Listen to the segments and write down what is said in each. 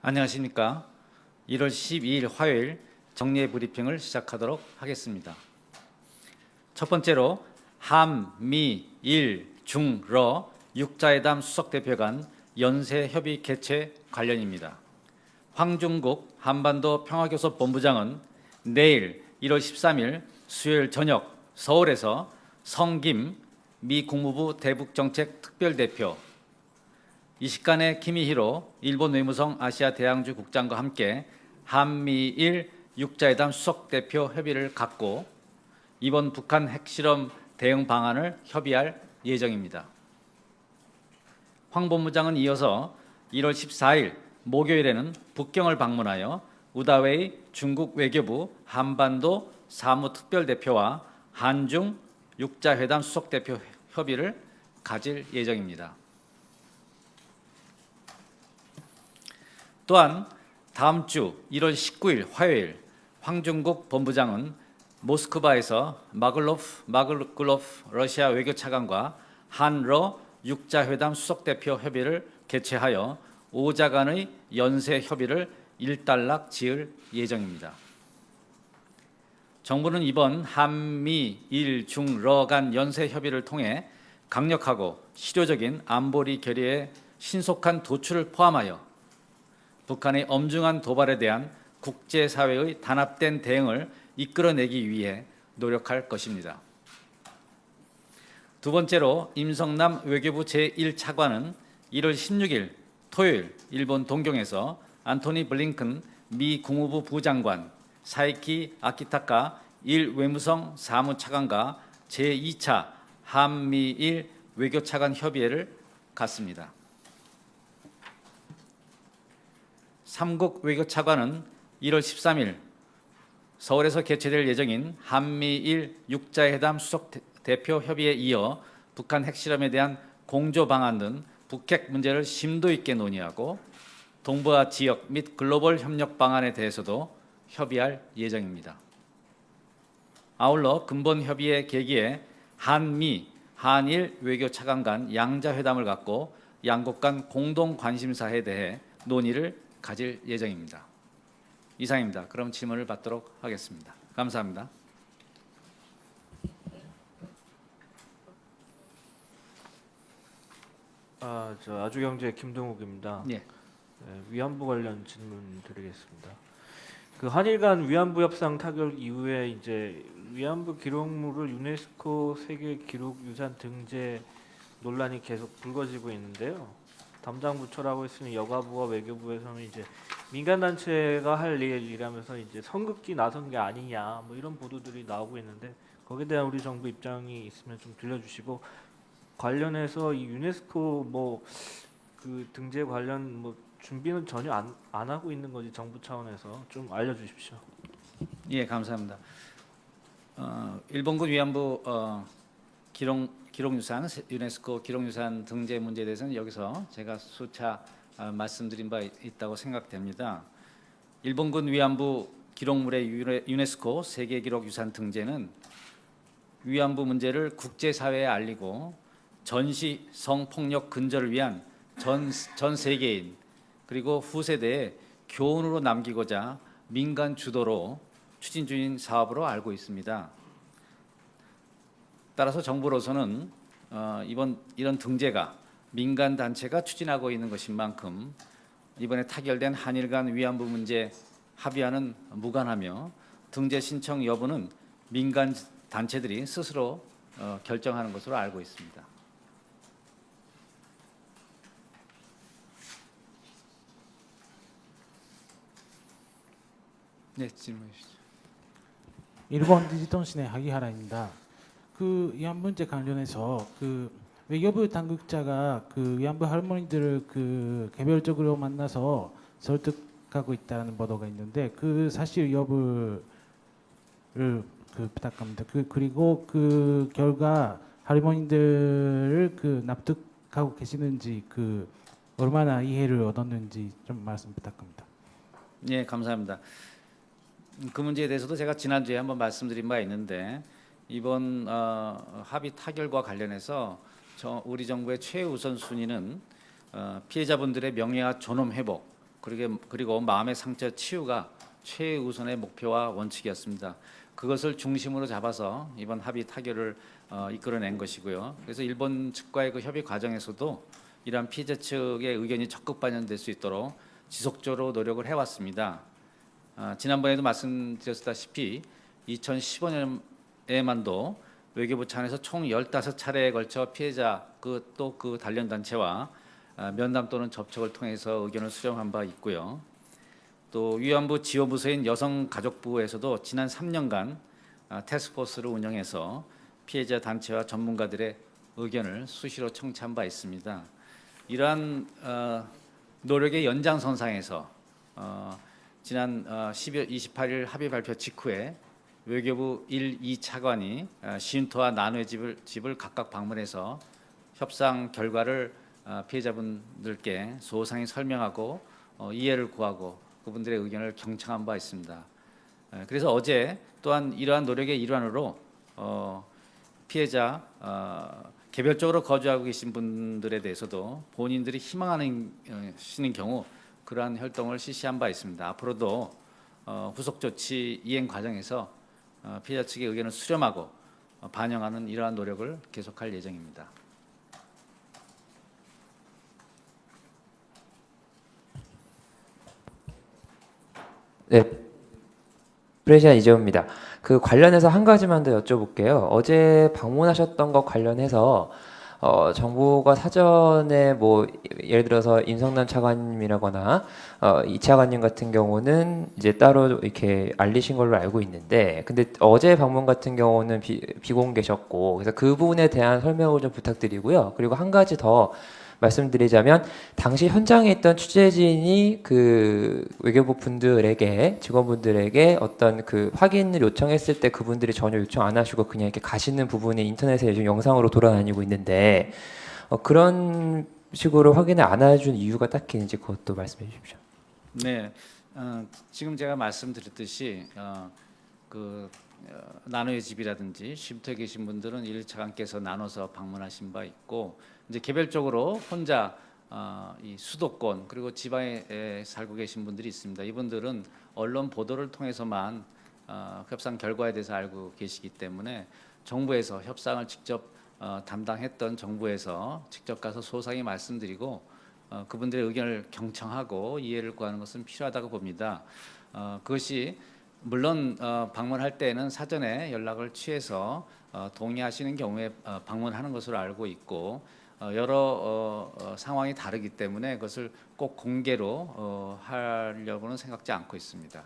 안녕하십니까. 1월 12일 화요일 정례 브리핑을 시작하도록 하겠습니다. 첫 번째로 한, 미, 일, 중, 러 6자회담 수석대표 간 연쇄협의 개최 관련입니다. 황중국 한반도 평화교섭본부장은 내일 1월 13일 수요일 저녁 서울에서 성김 미 국무부 대북정책 특별대표, 이시카네 키미히로 일본 외무성 아시아 대양주 국장과 함께 한미일 6자회담 수석대표 협의를 갖고 이번 북한 핵실험 대응 방안을 협의할 예정입니다. 황 본부장은 이어서 1월 14일 목요일에는 북경을 방문하여 우다웨이 중국 외교부 한반도 사무특별대표와 한중 6자회담 수석대표 협의를 가질 예정입니다. 또한 다음 주 1월 19일 화요일 황중국 본부장은 모스크바에서 마글로프 러시아 외교차관과 한러 6자회담 수석대표 협의를 개최하여 5자 간의 연쇄 협의를 일단락 지을 예정입니다. 정부는 이번 한미, 일, 중, 러 간 연쇄 협의를 통해 강력하고 실효적인 안보리 결의의 신속한 도출을 포함하여 북한의 엄중한 도발에 대한 국제사회의 단합된 대응을 이끌어내기 위해 노력할 것입니다. 두 번째로 임성남 외교부 제1차관은 1월 16일 토요일 일본 동경에서 안토니 블링컨 미 국무부 부장관, 사이키 아키타카 1 외무성 사무차관과 제2차 한미일 외교차관 협의회를 갖습니다. 삼국 외교차관은 1월 13일 서울에서 개최될 예정인 한미일 6자회담 수석대표 협의에 이어 북한 핵실험에 대한 공조 방안 등 북핵 문제를 심도 있게 논의하고 동북아 지역 및 글로벌 협력 방안에 대해서도 협의할 예정입니다. 아울러 근본 협의의 계기에 한미, 한일 외교차관 간 양자회담을 갖고 양국 간 공동 관심사에 대해 논의를 가질 예정입니다. 이상입니다. 그럼 질문을 받도록 하겠습니다. 감사합니다. 아주경제 김동욱입니다. 예. 위안부 관련 질문 드리겠습니다. 그 한일 간 위안부 협상 타결 이후에 이제 위안부 기록물을 유네스코 세계 기록 유산 등재 논란이 계속 불거지고 있는데요. 담당 부처라고 했으니 여가부와 외교부에서는 이제 민간 단체가 할 일이라면서 이제 선긋기 나선 게 아니냐 뭐 이런 보도들이 나오고 있는데 거기에 대한 우리 정부 입장이 있으면 좀 들려주시고 관련해서 이 유네스코 뭐 그 등재 관련 뭐 준비는 전혀 안 하고 있는 거지 정부 차원에서 좀 알려주십시오. 예, 감사합니다. 일본군 위안부 기록유산 유네스코 기록유산 등재 문제에 대해서는 여기서 제가 수차 말씀드린 바 있다고 생각됩니다. 일본군 위안부 기록물의 유네스코 세계기록유산 등재는 위안부 문제를 국제사회에 알리고 전시 성폭력 근절을 위한 전 세계인 그리고 후세대에 교훈으로 남기고자 민간 주도로 추진 중인 사업으로 알고 있습니다. 따라서 정부로서는 이런 등재가 민간 단체가 추진하고 있는 것인 만큼 이번에 타결된 한일 간 위안부 문제 합의안은 무관하며 등재 신청 여부는 민간 단체들이 스스로 결정하는 것으로 알고 있습니다. 네, 질문해 주시죠. 일본 디지톤신의 하기하라입니다. 그 위안부 문제 관련해서 그 외교부 당국자가 그 위안부 할머니들을 그 개별적으로 만나서 설득하고 있다는 보도가 있는데 그 사실 여부를 그 부탁합니다. 그리고 그 결과 할머니들을 그 납득하고 계시는지 그 얼마나 이해를 얻었는지 좀 말씀 부탁합니다. 네, 감사합니다. 그 문제에 대해서도 제가 지난주에 한번 말씀드린 바 있는데 이번 합의 타결과 관련해서 우리 정부의 최우선 순위는 피해자분들의 명예와 존엄 회복 그리고 마음의 상처 치유가 최우선의 목표와 원칙이었습니다. 그것을 중심으로 잡아서 이번 합의 타결을 이끌어낸 것이고요. 그래서 일본 측과의 그 협의 과정에서도 이러한 피해자 측의 의견이 적극 반영될 수 있도록 지속적으로 노력을 해왔습니다. 지난번에도 말씀드렸다시피 2015년에만도 외교부 차원에서 총 15차례에 걸쳐 피해자 또 그 관련 단체와 면담 또는 접촉을 통해서 의견을 수렴한 바 있고요. 또 위안부 지원부서인 여성가족부에서도 지난 3년간 태스크포스를 운영해서 피해자 단체와 전문가들의 의견을 수시로 청취한 바 있습니다. 이러한 노력의 연장선상에서 지난 12월 28일 합의 발표 직후에 외교부 1, 2차관이 시운토와 나누의 집을 각각 방문해서 협상 결과를 피해자분들께 소상히 설명하고 이해를 구하고 그분들의 의견을 경청한 바 있습니다. 그래서 어제 또한 이러한 노력의 일환으로 피해자 개별적으로 거주하고 계신 분들에 대해서도 본인들이 희망하는 경우 그러한 활동을 실시한 바 있습니다. 앞으로도 후속 조치 이행 과정에서 피해자 측의 의견을 수렴하고 반영하는 이러한 노력을 계속할 예정입니다. 네, 프레시안 이재호입니다. 그 관련해서 한 가지만 더 여쭤볼게요. 어제 방문하셨던 것 관련해서 정부가 사전에 뭐 예를 들어서 임성남 차관님이라거나 이 차관님 같은 경우는 이제 따로 이렇게 알리신 걸로 알고 있는데, 근데 어제 방문 같은 경우는 비공개셨고, 그래서 그 부분에 대한 설명을 좀 부탁드리고요. 그리고 한 가지 더 말씀드리자면, 당시 현장에 있던 취재진이 그 외교부 분들에게, 직원분들에게 어떤 그 확인을 요청했을 때 그분들이 전혀 요청 안 하시고 그냥 이렇게 가시는 부분이 인터넷에 요즘 영상으로 돌아다니고 있는데, 그런 식으로 확인을 안 해준 이유가 딱히 있는지 그것도 말씀해 주십시오. 네, 지금 제가 말씀드렸듯이 나누의 집이라든지 쉼터에 계신 분들은 1차관께서 나눠서 방문하신 바 있고, 이제 개별적으로 혼자 이 수도권 그리고 지방에 살고 계신 분들이 있습니다. 이분들은 언론 보도를 통해서만 협상 결과에 대해서 알고 계시기 때문에 정부에서 협상을 직접 담당했던 정부에서 직접 가서 소상히 말씀드리고 그분들의 의견을 경청하고 이해를 구하는 것은 필요하다고 봅니다. 그것이 물론 방문할 때에는 사전에 연락을 취해서 동의하시는 경우에 방문하는 것으로 알고 있고, 여러 상황이 다르기 때문에 그것을 꼭 공개로 하려고는 생각지 않고 있습니다.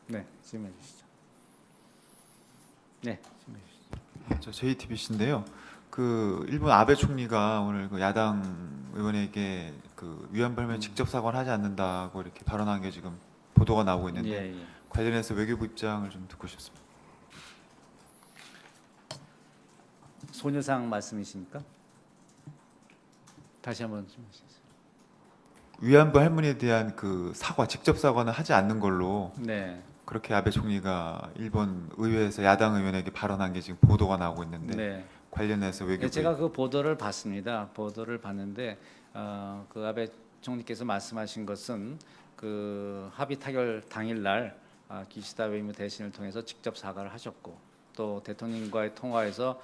네, 질문해 주시죠. 네, 질문해 주시죠. 저 JTBC인데요. 그 일본 아베 총리가 오늘 그 야당 의원에게 그 위안부 할머니 직접 사과를 하지 않는다고 이렇게 발언한 게 지금 보도가 나오고 있는데, 예. 관련해서 외교부 입장을 좀 듣고 싶습니다. 소녀상 말씀이십니까? 다시 한번 좀 해주세요. 위안부 할머니에 대한 그 사과, 직접 사과는 하지 않는 걸로 네, 그렇게 아베 총리가 일본 의회에서 야당 의원에게 발언한 게 지금 보도가 나오고 있는데, 네. 관련해서 외교부 제가 그 보도를 봤습니다. 보도를 봤는데 그 아베 총리께서 말씀하신 것은 그 합의 타결 당일날 기시다 외무부 대신을 통해서 직접 사과를 하셨고, 또 대통령과의 통화에서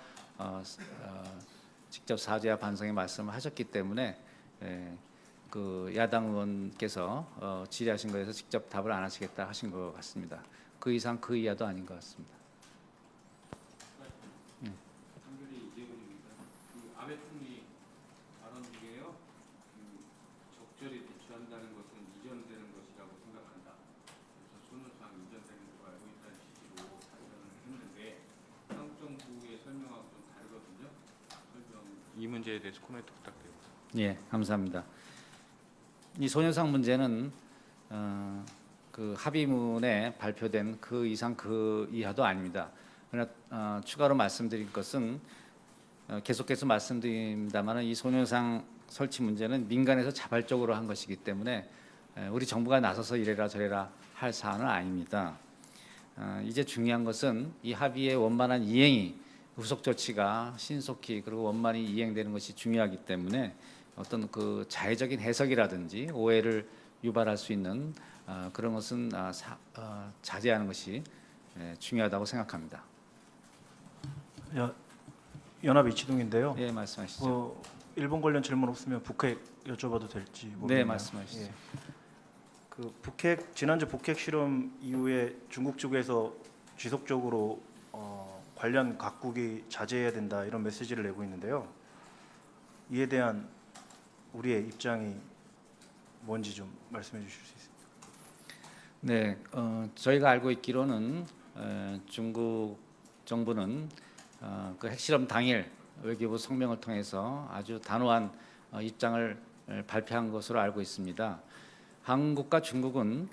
직접 사죄와 반성의 말씀을 하셨기 때문에 그 야당 의원께서 질의하신 거에서 직접 답을 안 하시겠다 하신 것 같습니다. 그 이상 그 이하도 아닌 것 같습니다. 아베 총리 발언 중에요. 적절히 대처한다는 것은 이전되는 것이라고 생각한다. 그래서 손해상 이전되는 걸 알고 있다는 취지로 발언을 했는데, 한국 정부의 설명하고 좀 다르거든요. 이 문제에 대해서 코멘트 부탁드립니다. 예, 감사합니다. 이 소녀상 문제는 그 합의문에 발표된 그 이상 그 이하도 아닙니다. 그러나 추가로 말씀드릴 것은 계속해서 말씀드립니다만, 이 소녀상 설치 문제는 민간에서 자발적으로 한 것이기 때문에 우리 정부가 나서서 이래라 저래라 할 사안은 아닙니다. 이제 중요한 것은 이 합의의 원만한 이행이 후속 조치가 신속히 그리고 원만히 이행되는 것이 중요하기 때문에 어떤 그 자의적인 해석이라든지 오해를 유발할 수 있는 그런 것은 자제하는 것이 중요하다고 생각합니다. 연합 이치동인데요. 예, 말씀하시죠. 일본 관련 질문 없으면 북핵 여쭤봐도 될지 모르겠네요. 네, 말씀하시죠. 예. 그 북핵 지난주 북핵 실험 이후에 중국 쪽에서 지속적으로 관련 각국이 자제해야 된다 이런 메시지를 내고 있는데요. 이에 대한 우리의 입장이 뭔지 좀 말씀해 주실 수 있습니까? 네, 저희가 알고 있기로는 중국 정부는 그 핵실험 당일 외교부 성명을 통해서 아주 단호한 입장을 발표한 것으로 알고 있습니다. 한국과 중국은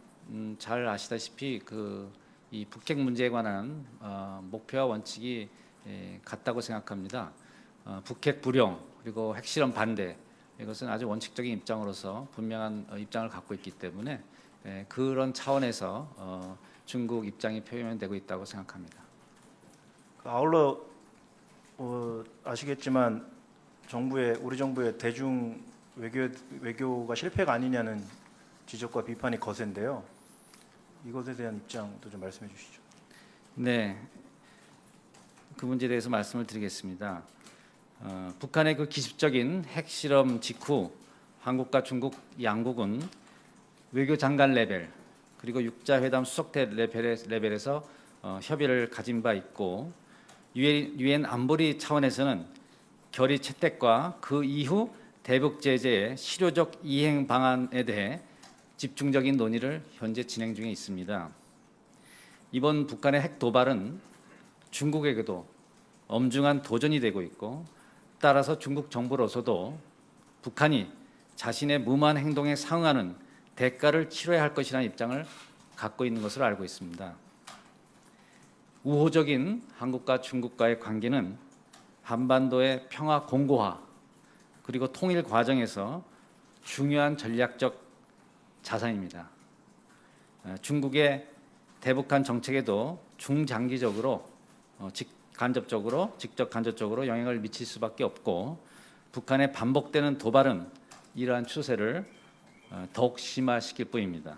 잘 아시다시피 이 북핵 문제에 관한 목표와 원칙이 같다고 생각합니다. 북핵 불용 그리고 핵실험 반대 이것은 아주 원칙적인 입장으로서 분명한 입장을 갖고 있기 때문에 그런 차원에서 중국 입장이 표현되고 있다고 생각합니다. 아울러 아시겠지만 우리 정부의 대중 외교가 실패가 아니냐는 지적과 비판이 거센데요. 이것에 대한 입장도 좀 말씀해 주시죠. 네, 그 문제에 대해서 말씀을 드리겠습니다. 북한의 그 기습적인 핵실험 직후 한국과 중국 양국은 외교장관 레벨 그리고 육자회담 수석대 레벨에서 협의를 가진 바 있고 유엔 안보리 차원에서는 결의 채택과 그 이후 대북 제재의 실효적 이행 방안에 대해 집중적인 논의를 현재 진행 중에 있습니다. 이번 북한의 핵 도발은 중국에게도 엄중한 도전이 되고 있고 따라서 중국 정부로서도 북한이 자신의 무모한 행동에 상응하는 대가를 치러야 할 것이라는 입장을 갖고 있는 것으로 알고 있습니다. 우호적인 한국과 중국과의 관계는 한반도의 평화 공고화 그리고 통일 과정에서 중요한 전략적 자산입니다. 중국의 대북한 정책에도 중장기적으로 직접 간접적으로 영향을 미칠 수밖에 없고 북한의 반복되는 도발은 이러한 추세를 더욱 심화시킬 뿐입니다.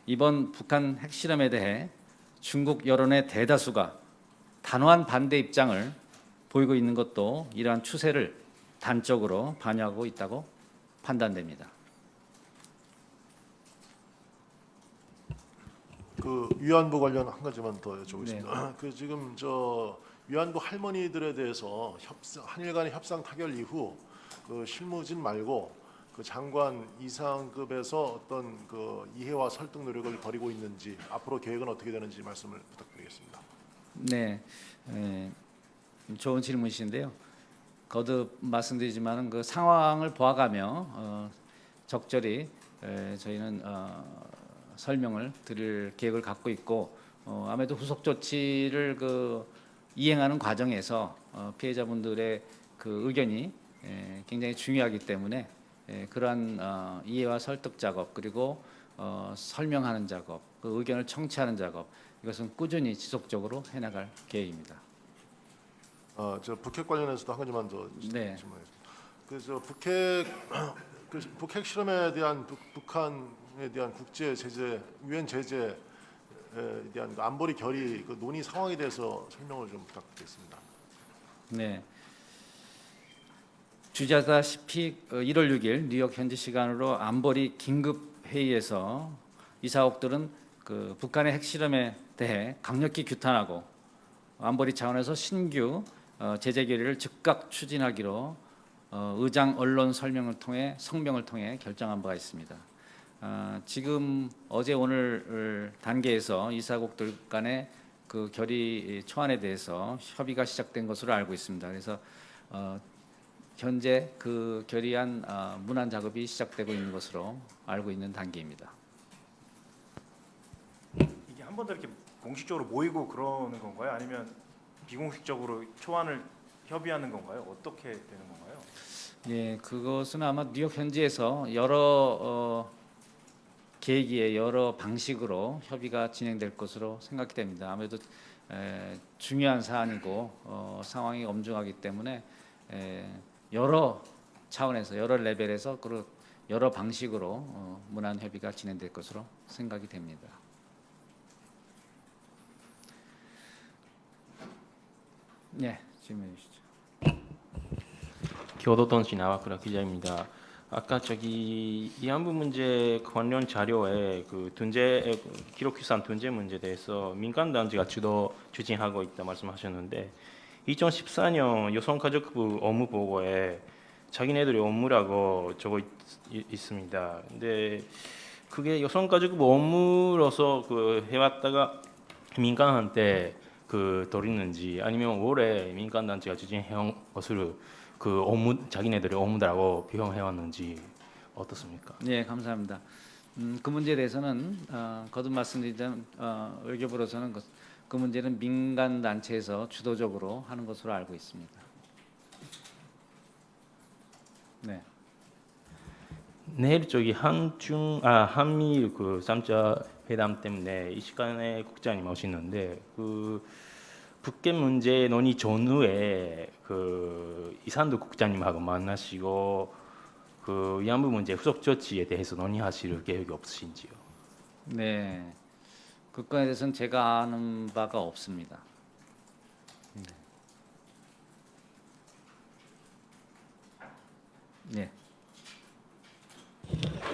이번 북한 핵실험에 대해 중국 여론의 대다수가 단호한 반대 입장을 보이고 있는 것도 이러한 추세를 단적으로 반영하고 있다고 판단됩니다. 그 위안부 관련 한 가지만 더 여쭤보겠습니다. 네. 그 지금 위안부 할머니들에 대해서 한일 간의 협상 타결 이후 그 실무진 말고 그 장관 이상급에서 어떤 그 이해와 설득 노력을 벌이고 있는지 앞으로 계획은 어떻게 되는지 말씀을 부탁드리겠습니다. 네, 좋은 질문이신데요. 거듭 말씀드리지만은 그 상황을 보아가며 적절히 저희는 설명을 드릴 계획을 갖고 있고 아무래도 후속 조치를 이행하는 과정에서 피해자분들의 그 의견이 굉장히 중요하기 때문에 그러한 이해와 설득 작업 그리고 설명하는 작업, 그 의견을 청취하는 작업 이것은 꾸준히 지속적으로 해나갈 계획입니다. 저 북핵 관련해서도 한 가지만 더 네. 질문하겠습니다. 북핵 실험에 대한 북한에 대한 국제 제재, 유엔 제재에 대한 그 안보리 결의 그 논의 상황에 대해서 설명을 좀 부탁드리겠습니다. 네. 주자다시피 1월 6일 뉴욕 현지 시간으로 안보리 긴급 회의에서 이사국들은 그 북한의 핵실험에 대해 강력히 규탄하고 안보리 차원에서 신규 제재 결의를 즉각 추진하기로 의장 언론 성명을 통해 결정한 바가 있습니다. 지금 어제 오늘 단계에서 이사국들 간의 그 결의 초안에 대해서 협의가 시작된 것으로 알고 있습니다. 그래서 현재 그 결의안 문안 작업이 시작되고 있는 것으로 알고 있는 단계입니다. 이게 한 번 더 이렇게 공식적으로 모이고 그러는 건가요? 아니면 비공식적으로 초안을 협의하는 건가요? 어떻게 되는 건가요? 예, 그것은 아마 뉴욕 현지에서 여러 계기에 여러 방식으로 협의가 진행될 것으로 생각이 됩니다. 아무래도 중요한 사안이고 상황이 엄중하기 때문에 여러 차원에서 여러 레벨에서 그리고 여러 방식으로 문안 협의가 진행될 것으로 생각이 됩니다. 네, 질문해 주시죠. 교도통신 나와크라 기자입니다. 아까 저기 위안부 문제 관련 자료에 그 둔재 기록유산 둔재 문제에 대해서 민간 단체가 주도 추진하고 있다 말씀하셨는데 2014년 여성가족부 업무 보고에 자기네들이 업무라고 적어 있습니다. 근데 그게 여성가족부 업무로서 그 해왔다가 민간한테 그 돌리는지 아니면 올해 민간 단체가 추진해온 것을 그 업무 자기네들의 업무라고 비용해 왔는지 어떻습니까? 네, 감사합니다. 그 문제에 대해서는 거듭 말씀드리자면 외교부로서는 그 문제는 민간 단체에서 주도적으로 하는 것으로 알고 있습니다. 네. 내일 저기 한미일 그 3자 회담 때문에 이 시간에 국장님 오시는데 그 북핵 문제 논의 전후에 그 이산도 국장님하고 만나시고 그 위안부 문제 후속 조치에 대해서 논의하실 계획이 없으신지요? 네, 그거에 대해서는 제가 아는 바가 없습니다. 네.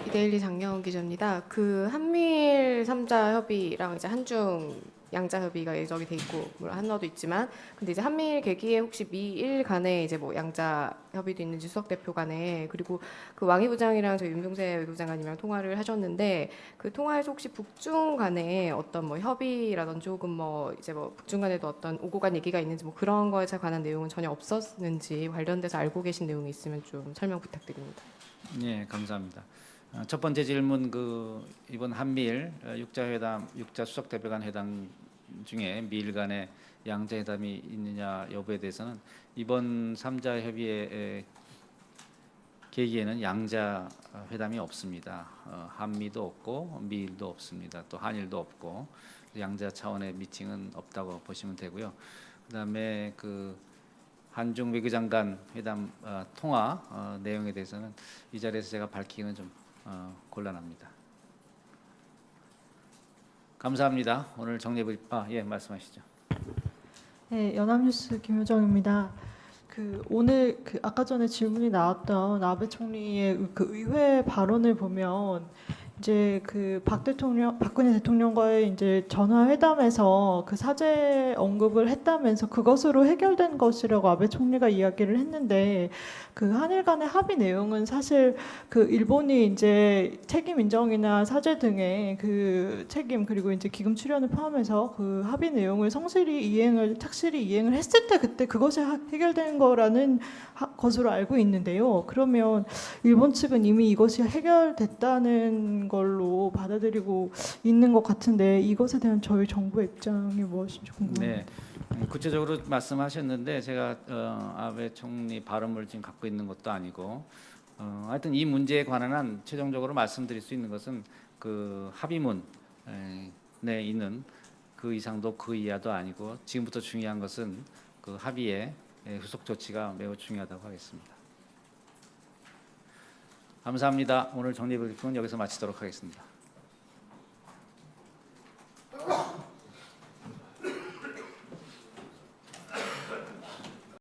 이데일리 장영훈 기자입니다. 그 한미일 3자 협의랑 이제 한중 양자 협의가 예정이 돼 있고 물론 한러도 있지만 근데 이제 한미일 계기에 혹시 미일 간에 이제 뭐 양자 협의도 있는지 수석 대표 간에 그리고 그 왕이 부장이랑 저희 윤병세 외교장관님이랑 통화를 하셨는데 그 통화에서 혹시 북중 간에 어떤 뭐 협의라든지 혹은 뭐 이제 뭐 북중 간에도 어떤 오고 간 얘기가 있는지 뭐 그런 거에 관한 내용은 전혀 없었는지 관련돼서 알고 계신 내용이 있으면 좀 설명 부탁드립니다. 네, 감사합니다. 첫 번째 질문 그 이번 한미일 6자 회담, 6자 수석 대표 간 회담 중에 미일 간의 양자 회담이 있느냐 여부에 대해서는 이번 3자 협의의 계기에는 양자 회담이 없습니다. 한미도 없고 미일도 없습니다. 또 한일도 없고 양자 차원의 미팅은 없다고 보시면 되고요. 그다음에 그 한중 외교장관 회담 통화 내용에 대해서는 이 자리에서 제가 밝히기는 좀 곤란합니다. 감사합니다. 오늘 정리해 예, 말씀하시죠. 네, 연합뉴스 김효정입니다. 그 오늘 그 아까 전에 질문이 나왔던 아베 총리의 그 의회 발언을 보면 이제 그 박근혜 대통령과의 이제 전화 회담에서 그 사죄 언급을 했다면서 그것으로 해결된 것이라고 아베 총리가 이야기를 했는데 그 한일 간의 합의 내용은 사실 그 일본이 이제 책임 인정이나 사죄 등의 그 책임 그리고 이제 기금 출연을 포함해서 그 합의 내용을 착실히 이행을 했을 때 그때 그것이 해결된 거라는 것으로 알고 있는데요. 그러면 일본 측은 이미 이것이 해결됐다는 걸로 받아들이고 있는 것 같은데 이것에 대한 저희 정부의 입장이 무엇인지 궁금합니다. 네, 구체적으로 말씀하셨는데 제가 아베 총리 발언을 지금 갖고 있는 것도 아니고 하여튼 이 문제에 관한 한 최종적으로 말씀드릴 수 있는 것은 그 합의문에 있는 그 이상도 그 이하도 아니고 지금부터 중요한 것은 그 합의의 후속 조치가 매우 중요하다고 하겠습니다. 감사합니다. 오늘 정리 브리핑은 여기서 마치도록 하겠습니다.